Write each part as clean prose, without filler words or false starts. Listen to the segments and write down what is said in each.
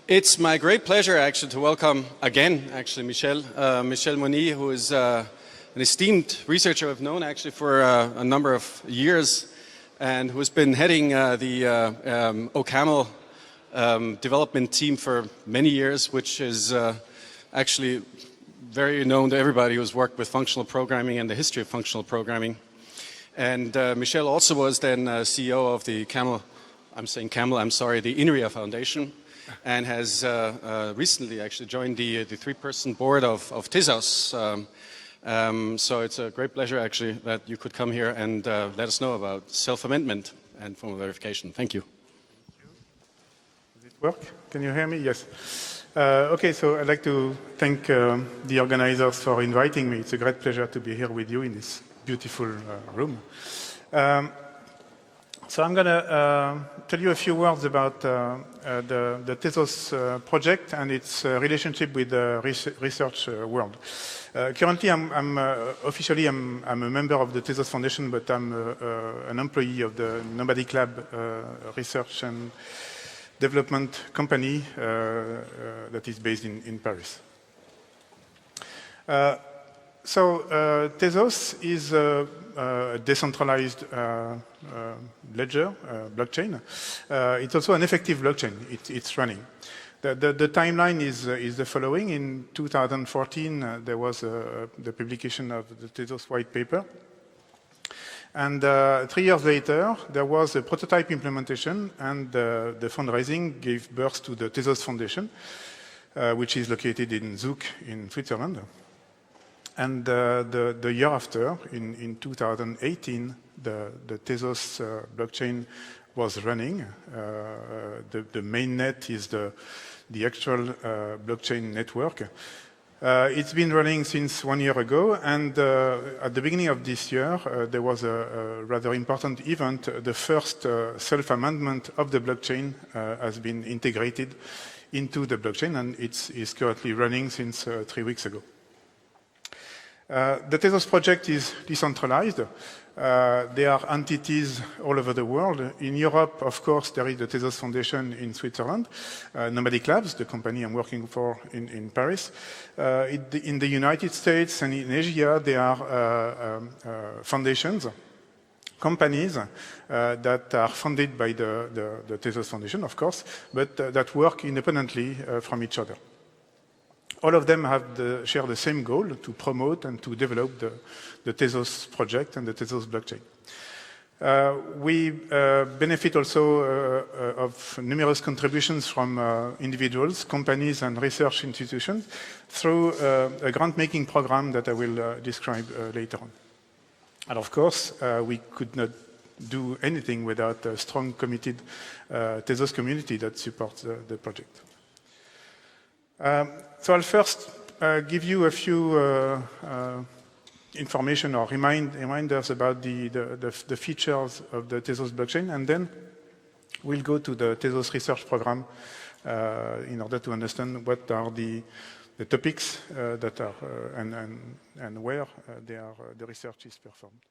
It's my great pleasure, actually, to welcome again, Michel Monier, who is an esteemed researcher I've known, actually, for a number of years, and who has been heading the OCaml development team for many years, which is actually very known to everybody who's worked with functional programming and the history of functional programming. And Michel also was then CEO of the the INRIA Foundation, and has recently actually joined the three-person board of Tezos. So it's a great pleasure, actually, that you could come here and let us know about self-amendment and formal verification. Thank you. Does it work? Can you hear me? Yes. Okay, so I'd like to thank the organizers for inviting me. It's a great pleasure to be here with you in this beautiful room. So I'm going to tell you a few words about the Tezos project and its relationship with the research world. Currently, officially I'm a member of the Tezos Foundation, but I'm an employee of the Nomadic Lab research and development company that is based in Paris. So Tezos is a decentralized ledger, blockchain. It's also an effective blockchain. It's running. The timeline is the following. In 2014, there was the publication of the Tezos white paper. And 3 years later, there was a prototype implementation, and the fundraising gave birth to the Tezos Foundation, which is located in Zug in Switzerland. And the year after, in 2018, the Tezos blockchain was running. The main net is the actual blockchain network. It's been running since 1 year ago, and at the beginning of this year, there was a rather important event. The first self-amendment of the blockchain has been integrated into the blockchain, and it's currently running since 3 weeks ago. The Tezos project is decentralized. There are entities all over the world. In Europe, of course, there is the Tezos Foundation in Switzerland, Nomadic Labs, the company I'm working for in Paris. In the United States and in Asia, there are foundations, companies that are funded by the Tezos Foundation, of course, but that work independently from each other. All of them share the same goal, to promote and to develop the Tezos project and the Tezos blockchain. We benefit also of numerous contributions from individuals, companies, and research institutions through a grant-making program that I will describe later on. And of course, we could not do anything without a strong, committed Tezos community that supports the project. So I'll first give you a few information or reminders about the features of the Tezos blockchain, and then we'll go to the Tezos research program in order to understand what are the topics that are and where the research is performed.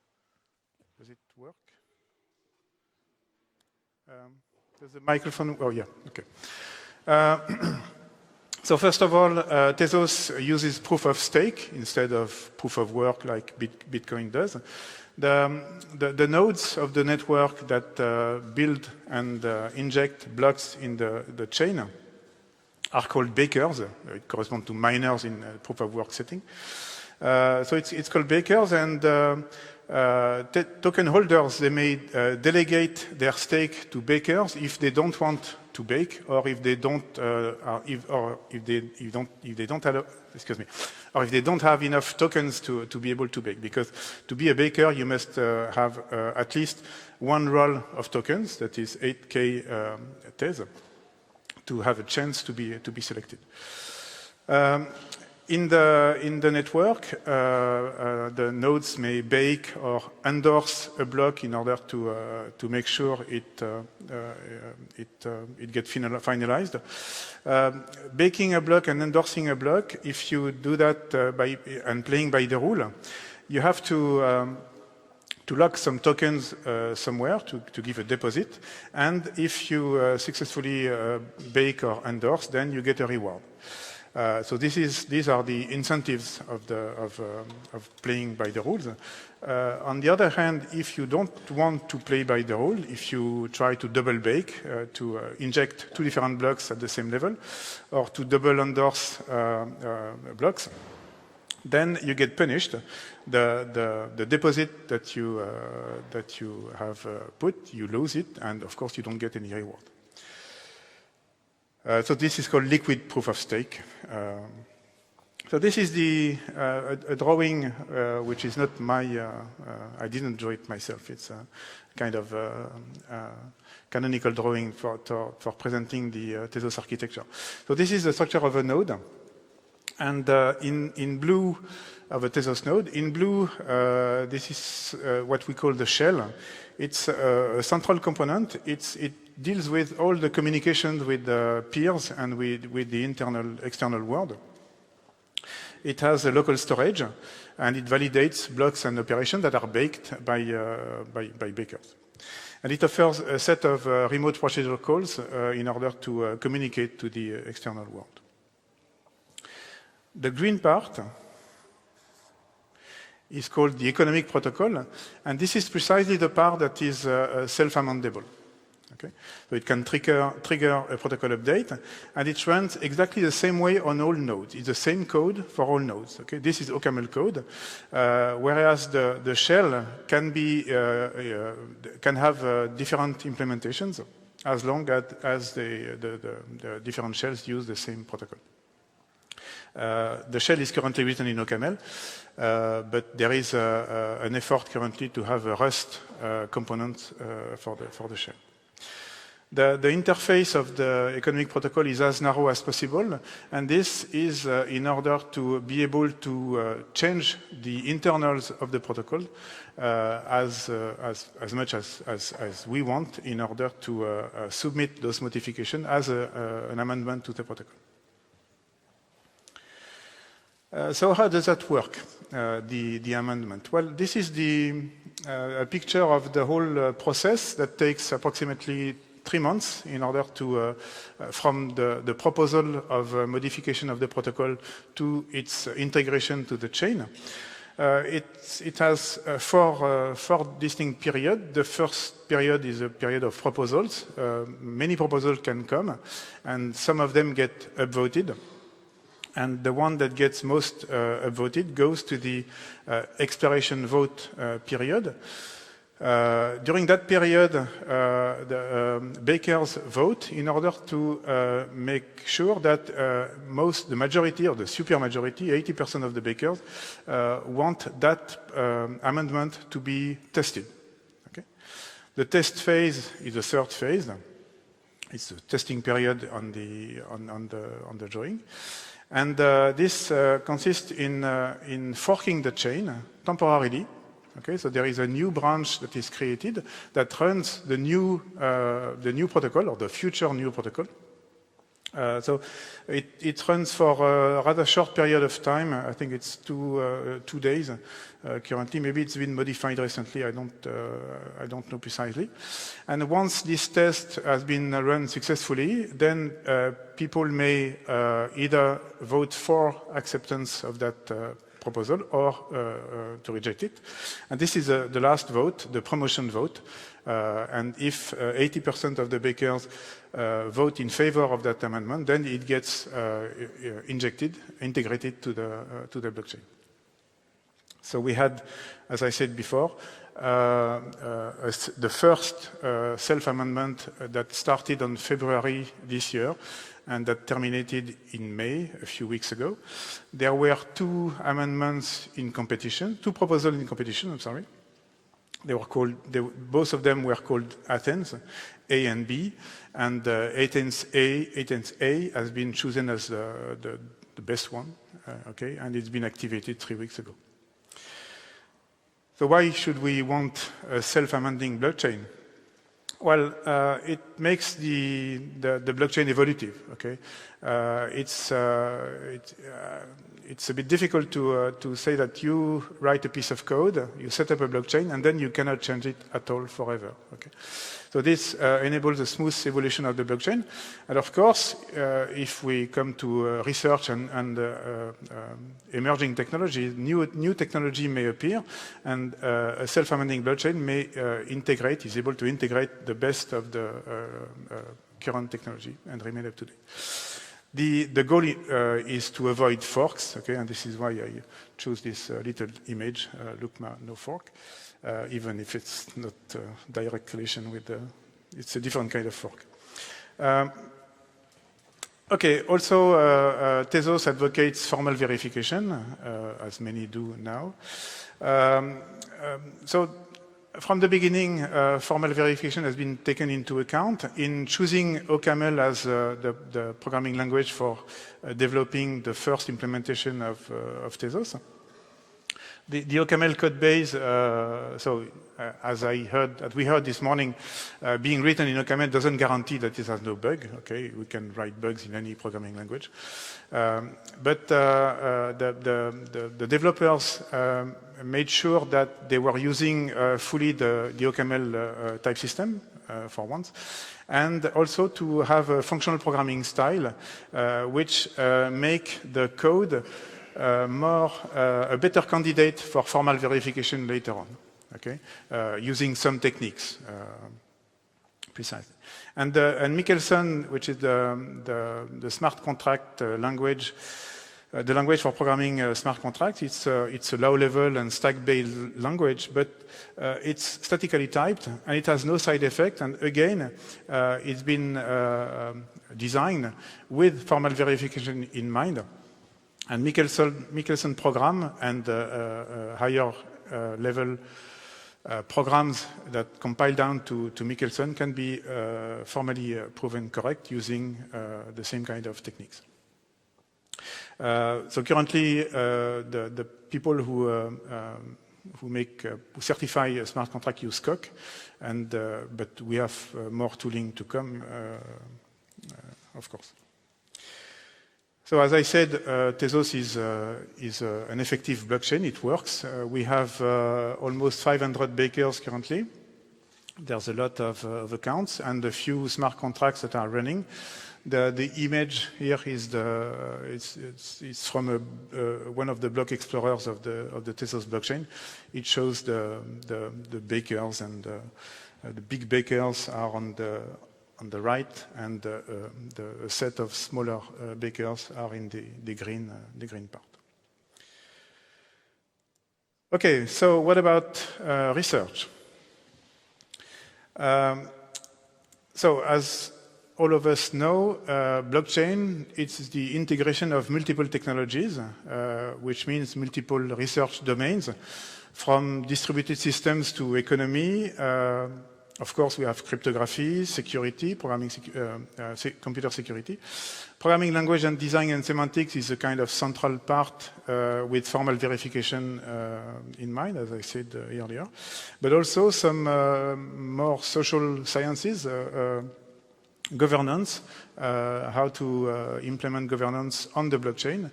Does it work? Does the microphone? Oh yeah. Okay. So first of all, Tezos uses proof of stake instead of proof of work like Bitcoin does. The nodes of the network that build and inject blocks in the chain are called bakers. It corresponds to miners in proof of work setting. So it's called bakers, and token holders, they may delegate their stake to bakers if they don't want to bake, or if they don't have enough tokens to be able to bake. Because to be a baker, you must have at least one roll of tokens, that is 8K Tez, to have a chance to be selected. In the network, the nodes may bake or endorse a block in order to make sure it gets finalized. Baking a block and endorsing a block, if you do that and playing by the rule, you have to to lock some tokens somewhere to give a deposit. And if you successfully bake or endorse, then you get a reward. So these are the incentives of playing by the rules. On the other hand, if you don't want to play by the rule, if you try to double bake, to inject two different blocks at the same level, or to double endorse blocks, then you get punished. The deposit that you have put, you lose it, and of course you don't get any reward. So this is called liquid proof of stake. So this is a drawing which is not my, I didn't draw it myself. It's a kind of canonical drawing for presenting the Tezos architecture. So this is the structure of a node. And in blue, of a Tezos node, in blue, this is what we call the shell. It's a central component. It deals with all the communications with the peers and with the external world. It has a local storage, and it validates blocks and operations that are baked by bakers. And it offers a set of remote procedural calls in order to communicate to the external world. The green part is called the economic protocol, and this is precisely the part that is self-amendable. Okay? So it can trigger a protocol update, and it runs exactly the same way on all nodes. It's the same code for all nodes. Okay? This is OCaml code, whereas the shell can have different implementations as long as the different shells use the same protocol. The shell is currently written in OCaml, but there is an effort currently to have a Rust component for the shell. The interface of the economic protocol is as narrow as possible, and this is in order to be able to change the internals of the protocol as much as we want in order to submit those modifications as an amendment to the protocol. So how does that work, the amendment? Well, this is a picture of the whole process that takes approximately 3 months in order to, from the proposal of modification of the protocol to its integration to the chain. It has four distinct periods. The first period is a period of proposals. Many proposals can come, and some of them get upvoted. And the one that gets most upvoted goes to the exploration vote period. During that period, the bakers vote in order to make sure that the majority or the supermajority, 80% of the bakers, want that amendment to be tested. Okay? The test phase is the third phase. It's the testing period on the drawing. And this consists in forking the chain temporarily. Okay, so there is a new branch that is created that runs the new protocol or the future new protocol. So it runs for a rather short period of time. I think it's 2 days currently. Maybe it's been modified recently. I don't know precisely. And once this test has been run successfully, then people may either vote for acceptance of that proposal or to reject it. And this is the last vote, the promotion vote. And if 80% of the bakers vote in favor of that amendment, then it gets integrated to the blockchain. So we had, as I said before, the first self-amendment that started on February this year and that terminated in May, a few weeks ago. There were 2 amendments in competition, 2 proposals in competition, I'm sorry. Both of them were called Athens, A and B, and Athens A has been chosen as the best one, okay, and it's been activated 3 weeks ago. So why should we want a self-amending blockchain? Well, it makes the blockchain evolutive. Okay, it's a bit difficult to say that you write a piece of code, you set up a blockchain, and then you cannot change it at all forever. Okay, so this enables a smooth evolution of the blockchain. And of course, if we come to research and emerging technology, new technology may appear, and a self-amending blockchain may is able to integrate the best of the current technology and remain up to date. The goal is to avoid forks, okay, and this is why I chose this little image, Lucma no fork, even if it's not direct relation with it's a different kind of fork. Okay, also Tezos advocates formal verification, as many do now. So from the beginning, formal verification has been taken into account in choosing OCaml as the programming language for developing the first implementation of Tezos. The OCaml code base, as we heard this morning, being written in OCaml doesn't guarantee that it has no bug. Okay, we can write bugs in any programming language, but the developers made sure that they were using fully the OCaml type system for once, and also to have a functional programming style which make the code a better candidate for formal verification later on, okay, using some techniques precisely. And Michelson, which is the smart contract language, the language for programming smart contracts, it's a low-level and stack-based language, but it's statically typed and it has no side effect. And again, it's been designed with formal verification in mind. And Michelson program and higher level programs that compile down to Michelson can be formally proven correct using the same kind of techniques. So currently, the people who certify a smart contract use Coq, and but we have more tooling to come, of course. So as I said, Tezos is an effective blockchain. It works. We have almost 500 bakers currently. There's a lot of accounts and a few smart contracts that are running. The image here is it's from one of the block explorers of the Tezos blockchain. It shows the bakers, and the big bakers are on the right, and the set of smaller bakers are in the green part. Okay, so what about research? So as all of us know, blockchain, it's the integration of multiple technologies, which means multiple research domains, from distributed systems to economy. Of course, we have cryptography, security, computer security. Programming language and design and semantics is a kind of central part with formal verification in mind, as I said earlier. But also some more social sciences, governance, how to implement governance on the blockchain,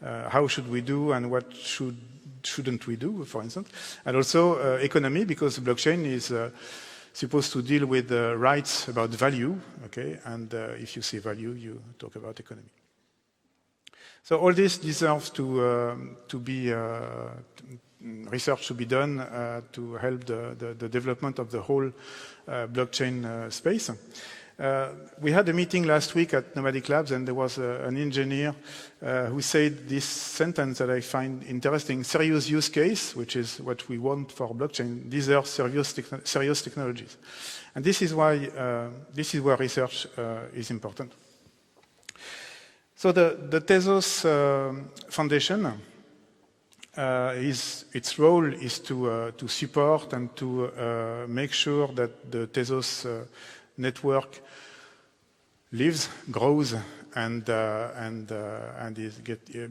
how should we do and what shouldn't we do, for instance. And also economy, because the blockchain is supposed to deal with rights about value, okay? And if you say value, you talk about economy. So all this deserves to be research to be done to help the development of the whole blockchain space. We had a meeting last week at Nomadic Labs, and there was an engineer who said this sentence that I find interesting: serious use case, which is what we want for blockchain, these are serious technologies. And this is why where research is important. So the Tezos Foundation, its role is to support and to make sure that the Tezos network lives, grows, and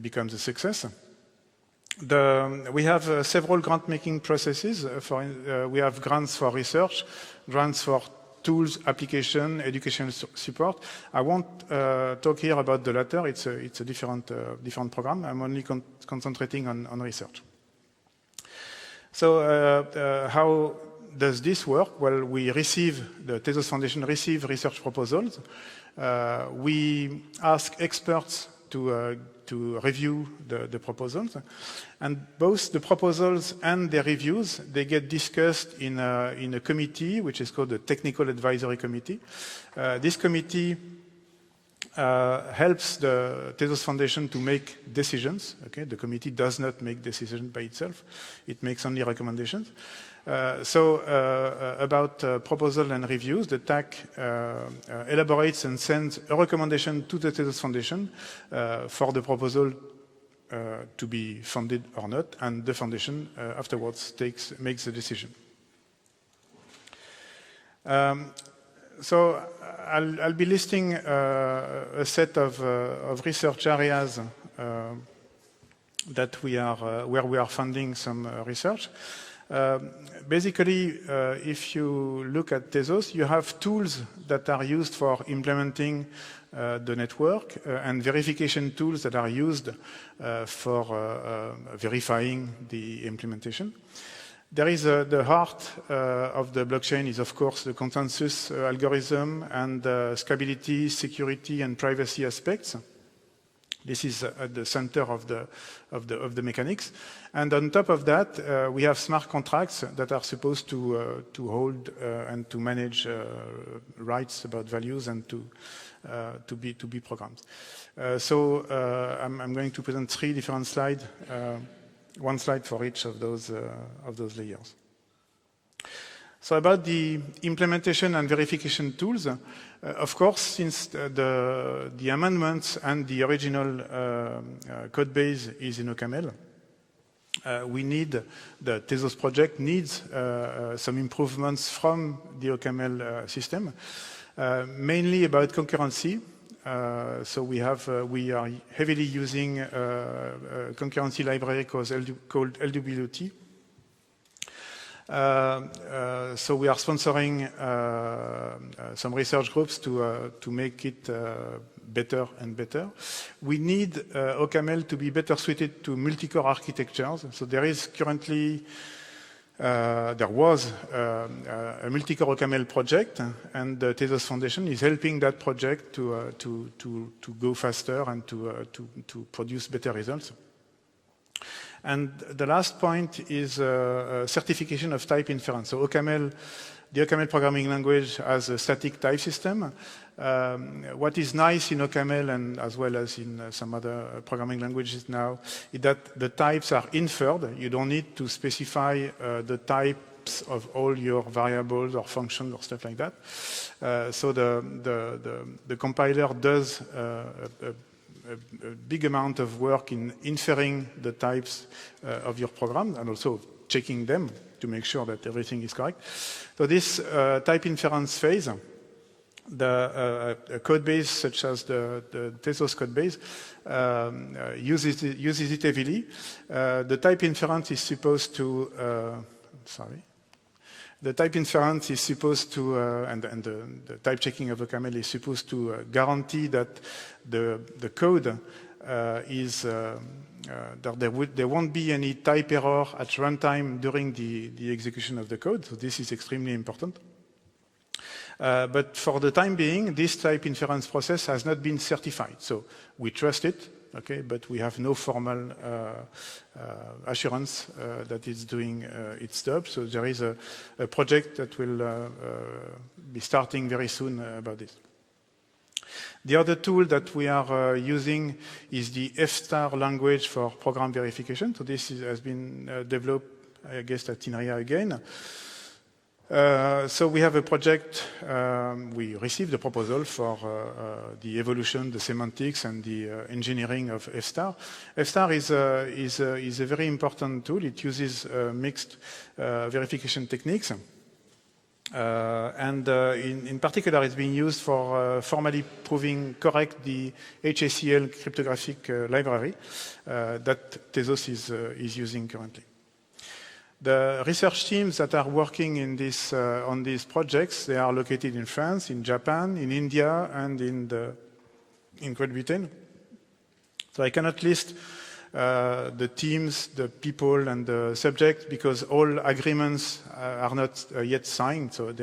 becomes a success. We have several grant-making processes. We have grants for research, grants for tools, application, education support. I won't talk here about the latter. It's a different program. I'm only concentrating on research. So how does this work? Well, the Tezos Foundation receive research proposals. We ask experts to review the proposals. And both the proposals and the reviews, they get discussed in a committee, which is called the Technical Advisory Committee. This committee helps the Tezos Foundation to make decisions. Okay? The committee does not make decisions by itself. It makes only recommendations. About proposal and reviews, the TAC elaborates and sends a recommendation to the Tezos Foundation for the proposal to be funded or not, and the foundation afterwards makes the decision. So I'll be listing a set of research areas that where we are funding some research. Basically, if you look at Tezos, you have tools that are used for implementing the network and verification tools that are used for verifying the implementation. There is the heart of the blockchain is, of course, the consensus algorithm and scalability, security, and privacy aspects. This is at the center of the mechanics. And on top of that, we have smart contracts that are supposed to hold and to manage rights about values and to be programmed. I'm going to present 3 different slides, one slide for each of those layers. So about the implementation and verification tools, of course, since the amendments and the original code base is in OCaml, the Tezos project needs some improvements from the OCaml system, mainly about concurrency. So we are heavily using a concurrency library called LWT. So we are sponsoring some research groups to make it better and better. We need OCaml to be better suited to multi-core architectures. So there is currently, there was a multi-core OCaml project, and the Tezos Foundation is helping that project to go faster and to produce better results. And the last point is certification of type inference. So the OCaml programming language has a static type system. What is nice in OCaml, and as well as in some other programming languages now, is that the types are inferred. You don't need to specify the types of all your variables or functions or stuff like that. So the compiler does a big amount of work in inferring the types of your program and also checking them to make sure that everything is correct. So this type inference phase, the code base such as the Tezos code base uses it heavily. The type inference is supposed to, the type inference is supposed to, and the type checking of OCaml is supposed to guarantee that the code is, that there won't be any type error at runtime during the execution of the code. So this is extremely important. But for the time being, this type inference process has not been certified. So we trust it. Okay, but we have no formal assurance that it's doing its job. So there is a project that will be starting very soon about this. The other tool that we are using is the F-star language for program verification. So this has been developed, I guess, at INRIA again. So we have a project, we received a proposal for the evolution, the semantics, and the engineering of F-star. F-star is a very important tool. It uses mixed verification techniques. In particular, it's being used for formally proving correct the HACL cryptographic library that Tezos is using currently. The research teams that are working in on these projects, they are located in France, in Japan, in India, and in Great Britain. So I cannot list the teams, the people, and the subject because all agreements are not yet signed. So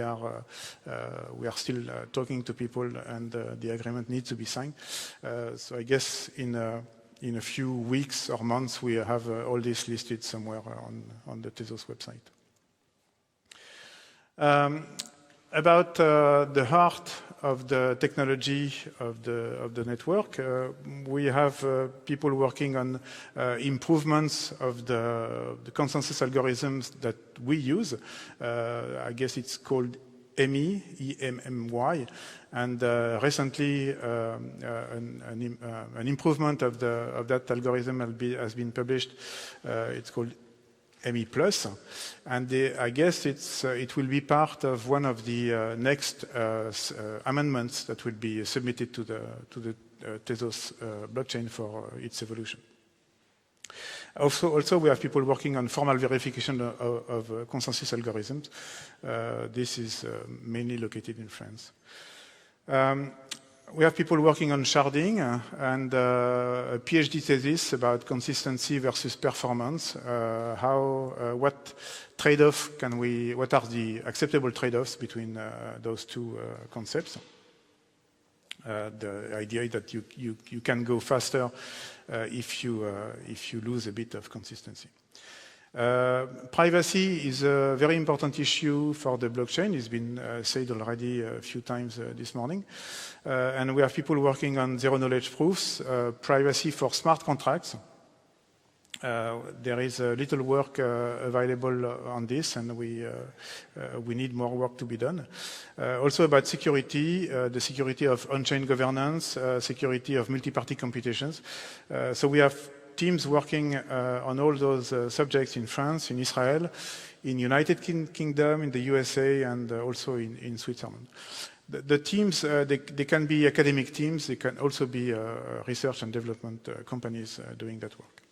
we are still talking to people, and the agreement needs to be signed. So I guess in a few weeks or months, we have all this listed somewhere on the Tezos website. About the heart of the technology of the network, we have people working on improvements of the consensus algorithms that we use. I guess it's called EMMY, E-M-M-Y, and recently an improvement of that algorithm has been published. It's called EMMY Plus, and I guess it will be part of one of the next amendments that will be submitted to the Tezos blockchain for its evolution. Also, we have people working on formal verification of consensus algorithms. This is mainly located in France. We have people working on sharding and a PhD thesis about consistency versus performance. What trade-off what are the acceptable trade-offs between those two concepts? The idea that you can go faster if you lose a bit of consistency. Privacy is a very important issue for the blockchain. It's been said already a few times this morning. And we have people working on zero-knowledge proofs, privacy for smart contracts. There is little work available on this, and we need more work to be done. Also about security, the security of on-chain governance, security of multi-party computations. So we have teams working on all those subjects in France, in Israel, in United Kingdom, in the USA, and also in Switzerland. The teams, they can be academic teams, they can also be research and development companies doing that work.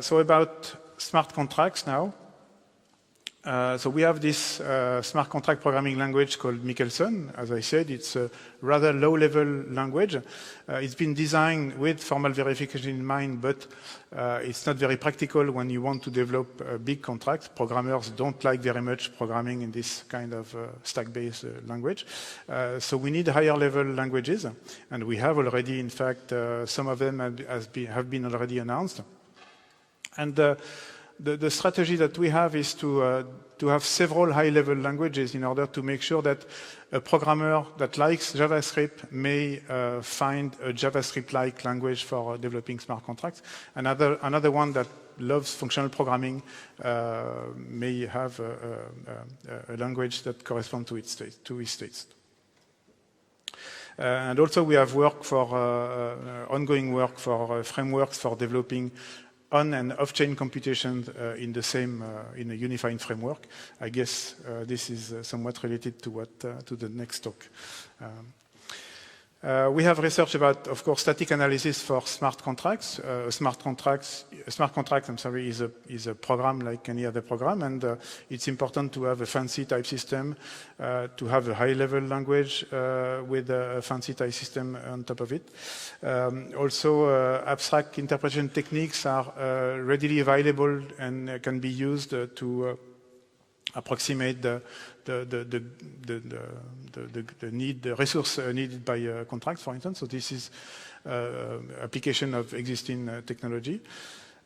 So about smart contracts now. So we have this smart contract programming language called Michelson. As I said, it's a rather low-level language. It's been designed with formal verification in mind, but it's not very practical when you want to develop big contracts. Programmers don't like very much programming in this kind of stack-based language. So we need higher-level languages, and we have already, in fact, some of them have been already announced. And the strategy that we have is to have several high-level languages in order to make sure that a programmer that likes JavaScript may find a JavaScript-like language for developing smart contracts. Another one that loves functional programming may have a language that corresponds to his taste. And also we have work for ongoing work for frameworks for developing on and off-chain computation in a unified framework. I guess this is somewhat related to the next talk. We have research about, of course, static analysis for smart contracts. A smart contract, is a program like any other program, and it's important to have a fancy type system, to have a high-level language with a fancy type system on top of it. Also, abstract interpretation techniques are readily available and can be used to approximate the resource needed by contracts, for instance. So this is application of existing technology.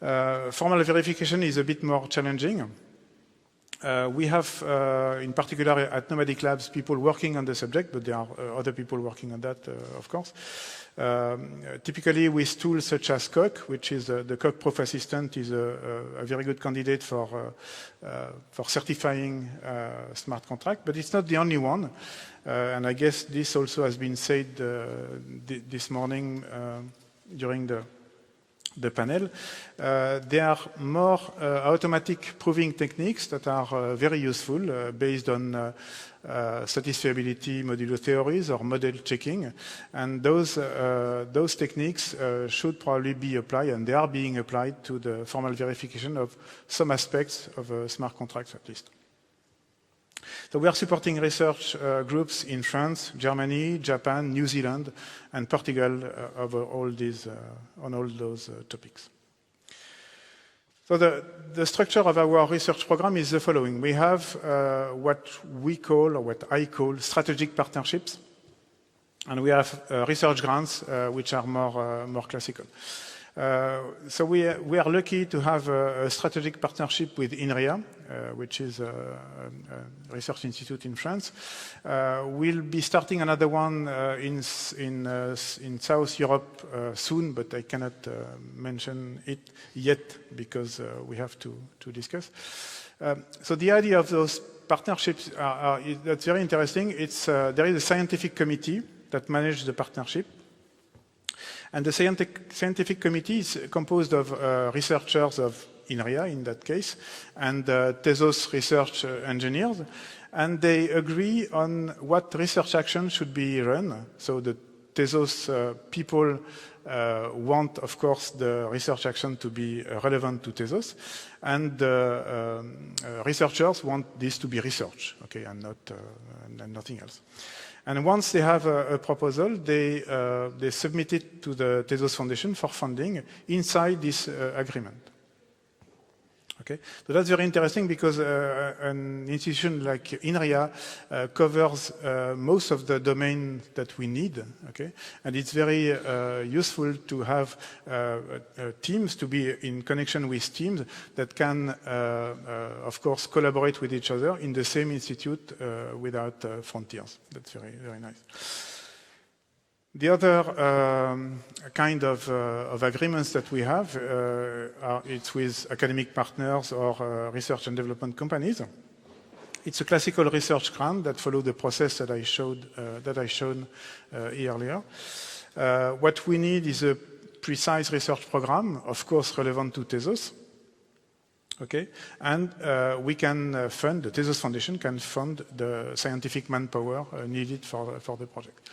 Formal verification is a bit more challenging. We have, in particular at Nomadic Labs, people working on the subject, but there are other people working on that, of course. Typically with tools such as Coq, which is the Coq Proof Assistant is a very good candidate for certifying smart contract, but it's not the only one. And I guess this also has been said this morning during the panel. There are more automatic proving techniques that are very useful based on satisfiability modulo theories or model checking, and those techniques should probably be applied, and they are being applied to the formal verification of some aspects of smart contracts at least. So we are supporting research groups in France, Germany, Japan, New Zealand, and Portugal over all these, on all those topics. So the structure of our research program is the following. We have what we call, or what I call, strategic partnerships, and we have research grants, which are more classical. So we are lucky to have a strategic partnership with INRIA, which is a research institute in France. We'll be starting another one in South Europe soon, but I cannot mention it yet because we have to discuss. So the idea of those partnerships that's very interesting. It's there is a scientific committee that manages the partnership. And the scientific committee is composed of researchers of INRIA, in that case, and Tezos research engineers, and they agree on what research action should be run. So the Tezos people want, of course, the research action to be relevant to Tezos, and the researchers want this to be research, okay, and nothing else. And once they have a proposal, they submit it to the Tezos Foundation for funding inside this agreement. Okay, so that's very interesting because an institution like INRIA covers most of the domain that we need. Okay, and it's very useful to have teams to be in connection with teams that can, of course, collaborate with each other in the same institute without frontiers. That's very, very nice. The other kind of agreements that we have it's with academic partners or research and development companies. It's a classical research grant that follows the process that I showed earlier. What we need is a precise research program, of course, relevant to Tezos. Okay, and we can fund, the Tezos Foundation can fund the scientific manpower needed for the project.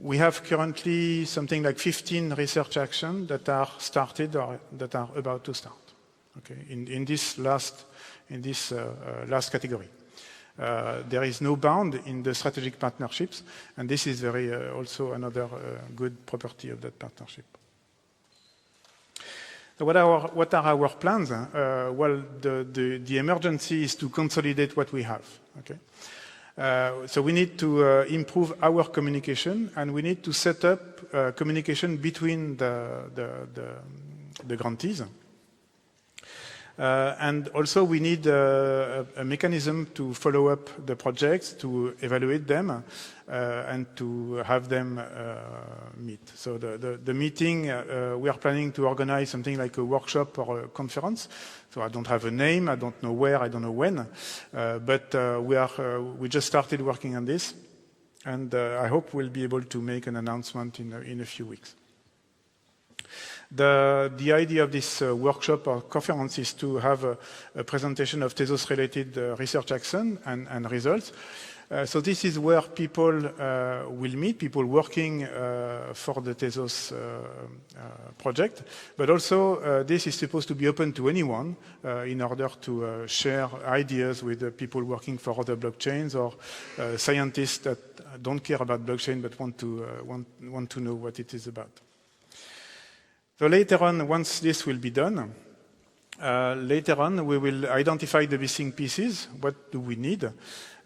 We have currently something like 15 research actions that are started or that are about to start. Okay, in this last category, there is no bound in the strategic partnerships, and this is very also another good property of that partnership. So what are our plans? Well, the emergency is to consolidate what we have. Okay. So we need to improve our communication, and we need to set up communication between the grantees. And also we need a mechanism to follow up the projects, to evaluate them, and to have them meet. So the meeting, we are planning to organize something like a workshop or a conference. So I don't have a name, I don't know where, I don't know when, but we just started working on this, and I hope we'll be able to make an announcement in a few weeks. The idea of this workshop or conference is to have a presentation of Tezos-related research action and results. So this is where people will meet, people working for the Tezos project, but also this is supposed to be open to anyone in order to share ideas with the people working for other blockchains or scientists that don't care about blockchain but want to know what it is about. So later on, once this will be done, later on we will identify the missing pieces. What do we need?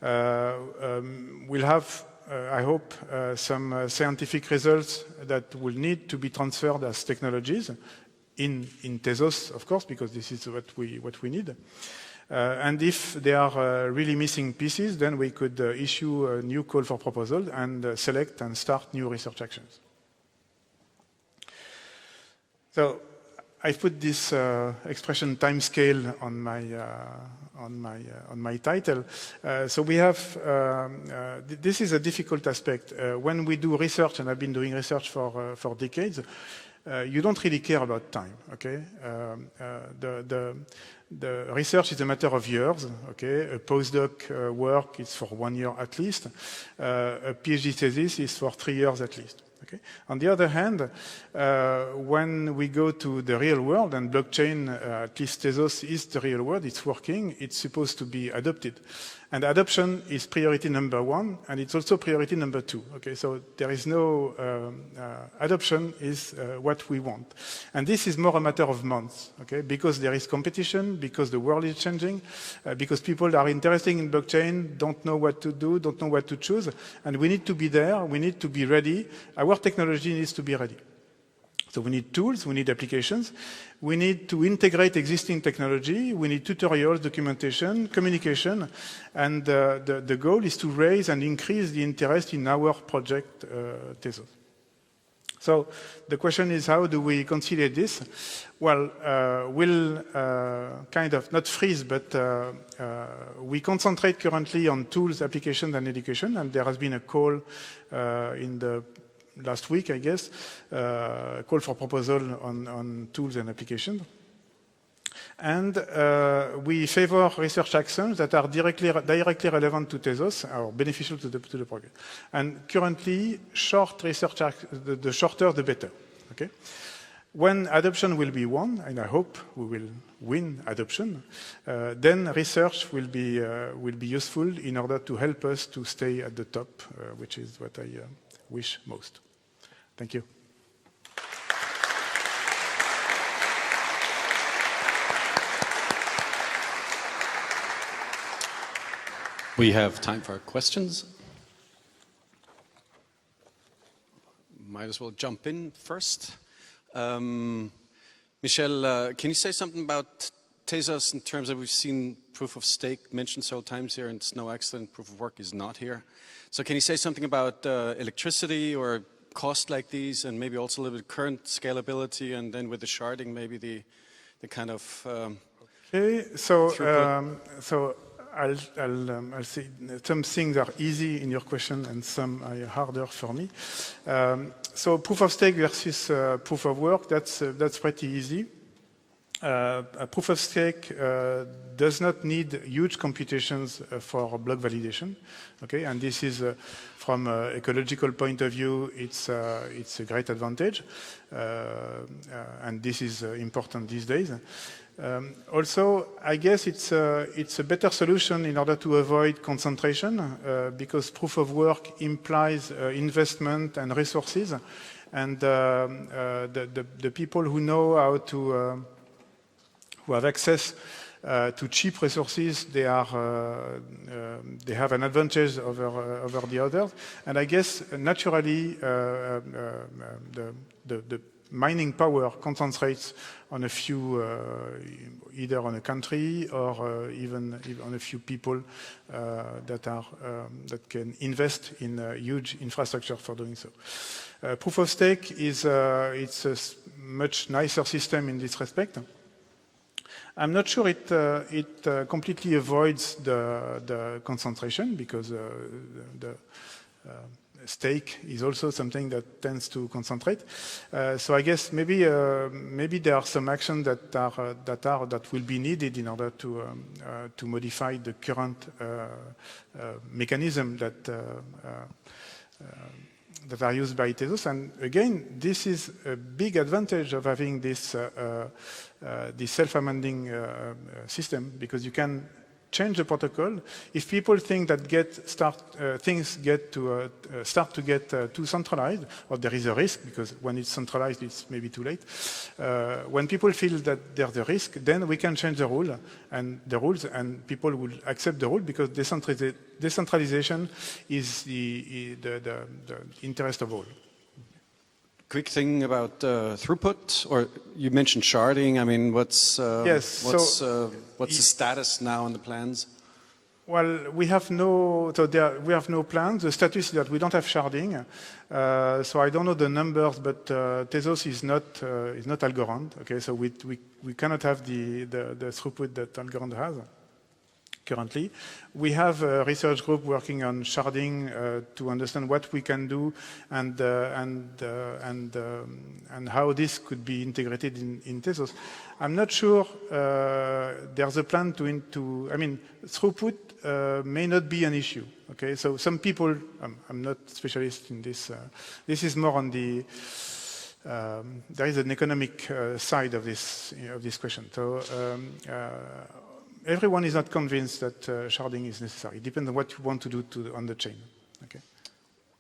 We'll have, I hope, some scientific results that will need to be transferred as technologies in Tezos, of course, because this is what we need. And if there are really missing pieces, then we could issue a new call for proposal and select and start new research actions. So I put this expression timescale on my title. So we have this is a difficult aspect when we do research, and I've been doing research for decades. you don't really care about time, okay? The research is a matter of years, okay? A postdoc work is for 1 year at least. A PhD thesis is for 3 years at least. Okay. On the other hand, when we go to the real world, and blockchain, at least Tezos is the real world, it's working, it's supposed to be adopted. And adoption is priority number 1, and it's also priority number 2. Okay, so there is no adoption is what we want, and this is more a matter of months. Okay, because there is competition, because the world is changing, because people are interested in blockchain, don't know what to do, don't know what to choose, and we need to be there. We need to be ready. Our technology needs to be ready. So we need tools, we need applications, we need to integrate existing technology, we need tutorials, documentation, communication, and the goal is to raise and increase the interest in our project, Tezos. So the question is, how do we conciliate this? Well, we'll kind of not freeze, but we concentrate currently on tools, applications, and education, and there has been a call in the last week, I guess, call for proposal on tools and applications. And we favor research actions that are directly relevant to Tezos or beneficial to the project. And currently, short research, the shorter the better. Okay. When adoption will be won, and I hope we will win adoption, then research will be useful in order to help us to stay at the top, which is what I wish most. Thank you. We have time for questions. Might as well jump in first. Michel, can you say something about Tezos in terms of, we've seen proof of stake mentioned several times here, and it's no accident proof of work is not here. So can you say something about electricity or cost like these, and maybe also a little bit current scalability, and then with the sharding, maybe the kind of okay. So I'll say some things are easy in your question and some are harder for me. So proof of stake versus proof of work, that's pretty easy. A proof of stake does not need huge computations for block validation. Okay, and this is from an ecological point of view, it's a great advantage, and this is important these days. Also, I guess it's a better solution in order to avoid concentration, because proof of work implies investment and resources, and the people who know how to who have access to cheap resources, they have an advantage over the others. And I guess naturally the mining power concentrates on a few, either on a country or even on a few people that can invest in a huge infrastructure for doing so. Proof of stake is it's a much nicer system in this respect. I'm not sure it completely avoids the concentration, because the stake is also something that tends to concentrate. So I guess maybe there are some actions that will be needed in order to modify the current mechanism that are used by Tezos. And again, this is a big advantage of having this self-amending system, because you can change the protocol. If people think that things start to get too centralized, or there is a risk, because when it's centralized, it's maybe too late. When people feel that there's a risk, then we can change the rules, and people will accept the rule, because decentralization is the interest of all. Quick thing about throughput, or you mentioned sharding. I mean, what's the status now in the plans? Well, we have no plans. The status is that we don't have sharding. So I don't know the numbers, but Tezos is not Algorand. Okay, so we cannot have the throughput that Algorand has. currently. We have a research group working on sharding to understand what we can do and how this could be integrated in Tezos. I'm not sure there's a plan I mean, throughput may not be an issue. Okay, so some people, I'm not specialist in this. This is more on the. There is an economic side of this question. So. Everyone is not convinced that sharding is necessary. It depends on what you want to do on the chain. Okay.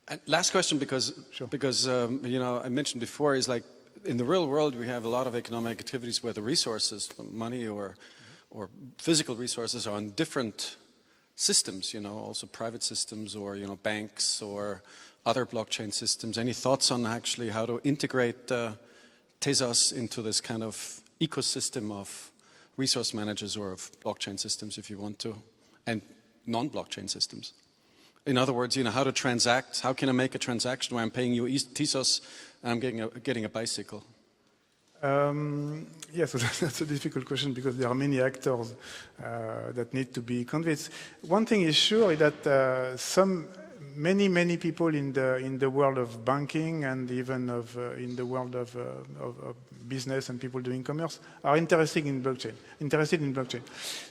And last question, because you know, I mentioned before, is like in the real world we have a lot of economic activities where the resources, money or physical resources, are on different systems. You know, also private systems or banks or other blockchain systems. Any thoughts on actually how to integrate Tezos into this kind of ecosystem of resource managers or of blockchain systems, if you want to, and non-blockchain systems? In other words, how to transact. How can I make a transaction where I'm paying you Tezos and I'm getting a bicycle? Yes, that's a difficult question because there are many actors that need to be convinced. One thing is sure is that many people in the world of banking and even in the world of business and people doing commerce are interested in blockchain.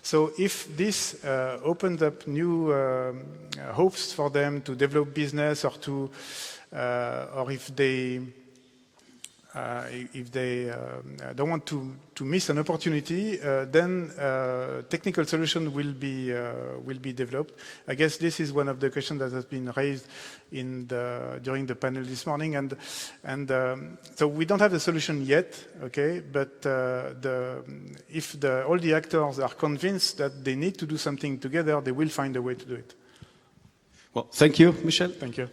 So if this opens up new hopes for them to develop business or if they don't want to miss an opportunity, then technical solution will be developed. I guess this is one of the questions that has been raised during the panel this morning, and so we don't have the solution yet, okay? But if all the actors are convinced that they need to do something together, they will find a way to do it. Well, thank you, Michel. Thank you.